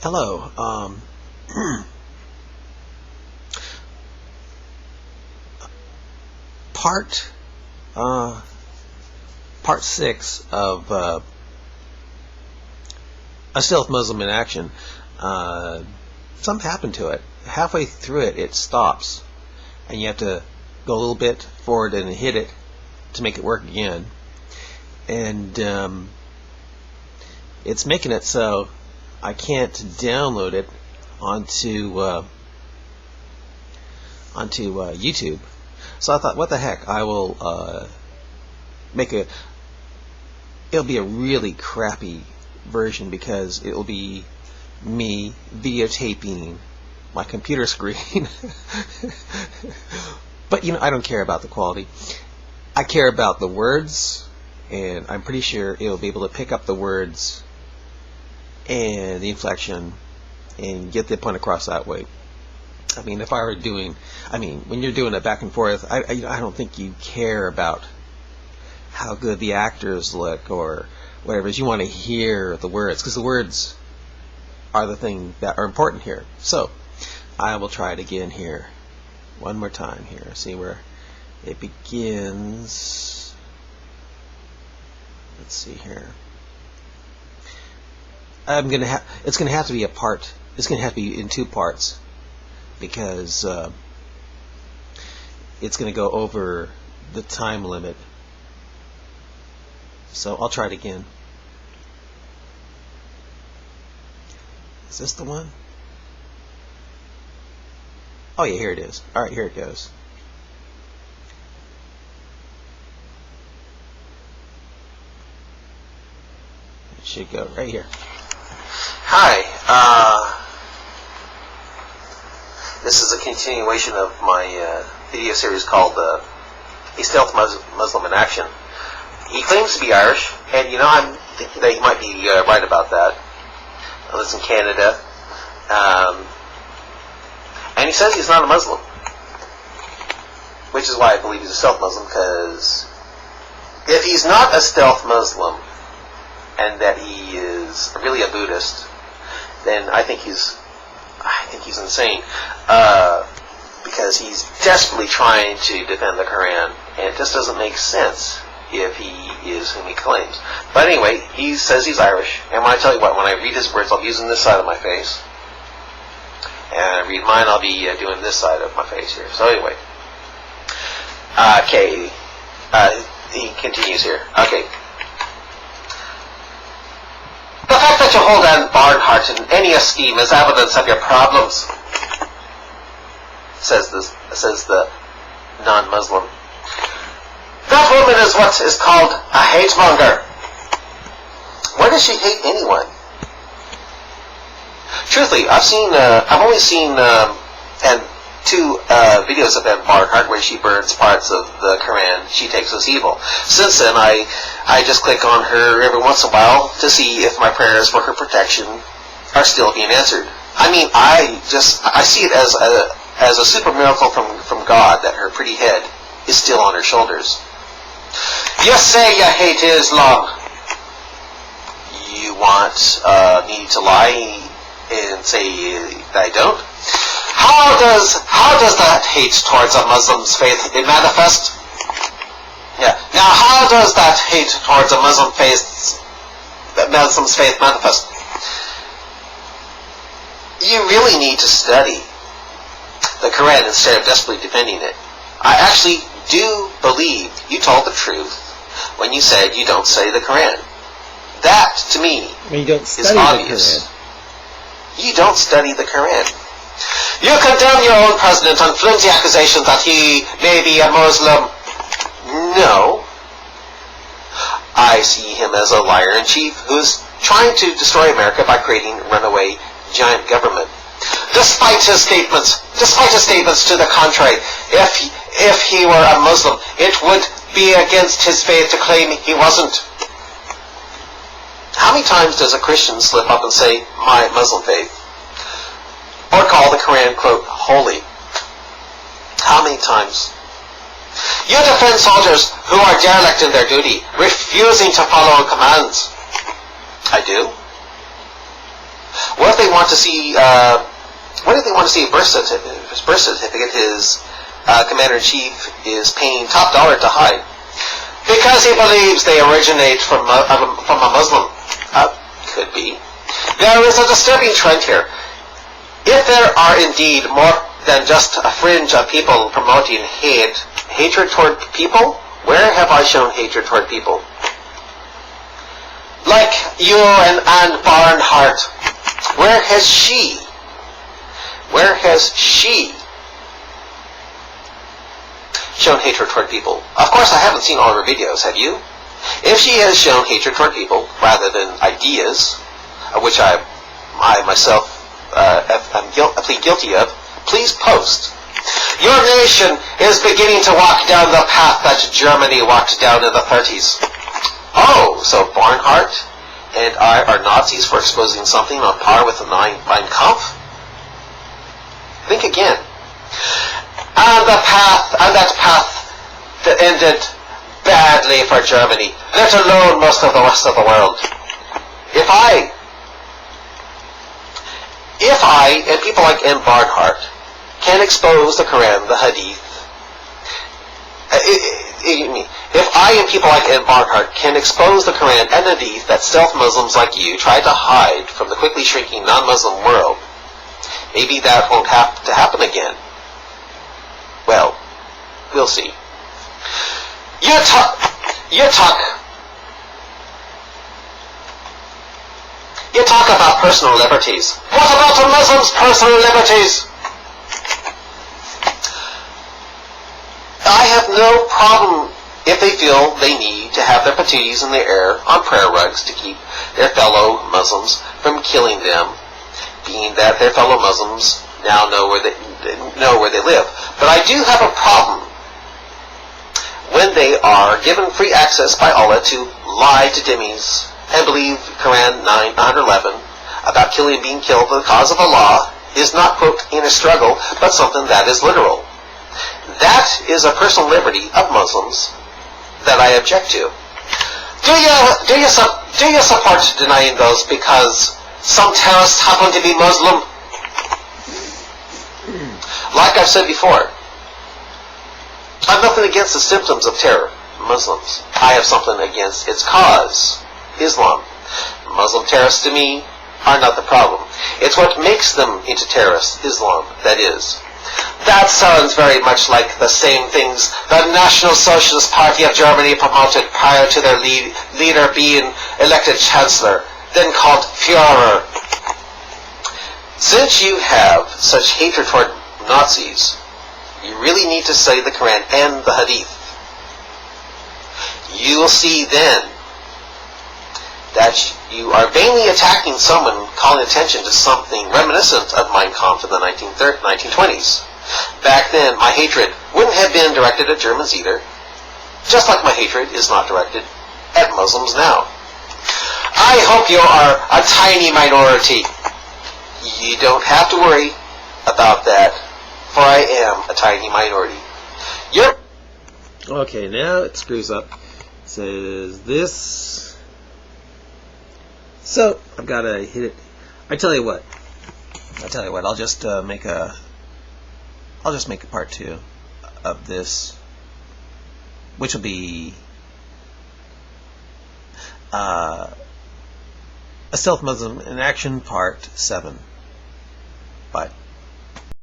Hello. Part part 6 of A Stealth Muslim in Action. Something happened to it. Halfway through it, it stops, and you have to go a little bit forward and hit it to make it work again. And it's making it so I can't download it onto YouTube. So I thought, what the heck? I will it'll be a really crappy version, because it will be me videotaping my computer screen. But I don't care about the quality. I care about the words, and I'm pretty sure it'll be able to pick up the words and the inflection and get the point across that way. I mean, if I were doing, when you're doing a back and forth, I don't think you care about how good the actors look or whatever. You want to hear the words, because the words are the thing that are important here. So I will try it again here, one more time here. See where it begins. Let's see here. It's gonna have to be a part. It's gonna have to be in 2 parts, because it's gonna go over the time limit. So I'll try it again. Is this the one? Oh yeah, here it is. Alright, here it goes. It should go right here. Hi, this is a continuation of my video series called A Stealth Muslim in Action. He claims to be Irish, and I'm thinking that he might be right about that. He lives in Canada, and he says he's not a Muslim, which is why I believe he's a stealth Muslim, because if he's not a stealth Muslim and that he is really a Buddhist, then I think he's insane, because he's desperately trying to defend the Qur'an, and it just doesn't make sense if he is whom he claims. But anyway, he says he's Irish, and when I tell you what, when I read his words, I'll be using this side of my face, and I read mine, I'll be doing this side of my face here. So anyway, okay, he continues here. Okay. The fact that you hold an barred heart in any scheme is evidence of your problems, says the non-Muslim. That woman is what is called a hate monger. Why does she hate anyone? Truthfully, I've only seen 2 videos of Anne Barnhart where she burns parts of the Quran she takes as evil. Since then, I just click on her every once in a while to see if my prayers for her protection are still being answered. I see it as a super miracle from God that her pretty head is still on her shoulders. You say you hate Islam. You want me to lie and say that I don't? How does that hate towards a Muslim's faith manifest? Yeah. Now, how does that hate towards a Muslim's faith manifest? You really need to study the Quran instead of desperately defending it. I actually do believe you told the truth when you said you don't study the Quran. That, to me, is obvious. You don't study the Quran. You condemn your own president on flimsy accusations that he may be a Muslim. No. I see him as a liar-in-chief who's trying to destroy America by creating a runaway giant government. Despite his statements to the contrary, if he were a Muslim, it would be against his faith to claim he wasn't. How many times does a Christian slip up and say, my Muslim faith? Or call the Quran, quote, holy? How many times? You defend soldiers who are derelict in their duty, refusing to follow commands. I do. What if they want to see? What if they want to see a birth certificate? His commander-in-chief is paying top dollar to hide because he believes they originate from a Muslim. Could be. There is a disturbing trend here. If there are indeed more than just a fringe of people promoting hatred toward people, where have I shown hatred toward people? Like you and Anne Barnhart, where has she shown hatred toward people? Of course, I haven't seen all of her videos, have you? If she has shown hatred toward people rather than ideas, of which I myself I plead guilty of, please post. Your nation is beginning to walk down the path that Germany walked down in the 30s. Oh, so Barnhart and I are Nazis for exposing something on par with the Mein Kampf? Think again. And that path that ended badly for Germany, let alone most of the rest of the world. If I and people like M. Barnhart can expose the Quran, the Hadith, if I and people like M. Barnhart can expose the Quran and the Hadith that stealth Muslims like you try to hide from the quickly shrinking non-Muslim world, maybe that won't have to happen again. Well, we'll see. You talk about personal liberties. What about the Muslims' personal liberties? I have no problem if they feel they need to have their patooties in the air on prayer rugs to keep their fellow Muslims from killing them, being that their fellow Muslims now know where they live. But I do have a problem when they are given free access by Allah to lie to dhimmis and believe Quran 9:111 about killing and being killed for the cause of Allah is not, quote, in a struggle, but something that is literal. That is a personal liberty of Muslims that I object to. Do you support denying those because some terrorists happen to be Muslim? Like I've said before, I have nothing against the symptoms of terror, Muslims. I have something against its cause, Islam. Muslim terrorists to me are not the problem. It's what makes them into terrorists, Islam, that is. That sounds very much like the same things the National Socialist Party of Germany promoted prior to their leader being elected Chancellor, then called Führer. Since you have such hatred toward Nazis, you really need to study the Quran and the Hadith. You will see then that you are vainly attacking someone calling attention to something reminiscent of Mein Kampf in the 1920s. Back then, my hatred wouldn't have been directed at Germans either, just like my hatred is not directed at Muslims now. I hope you are a tiny minority. You don't have to worry about that, for I am a tiny minority. Okay, now it screws up. It says this. So I've got to hit it. I tell you what. I'll just make a part 2 of this, which will be a Stealth Muslim in Action Part 7.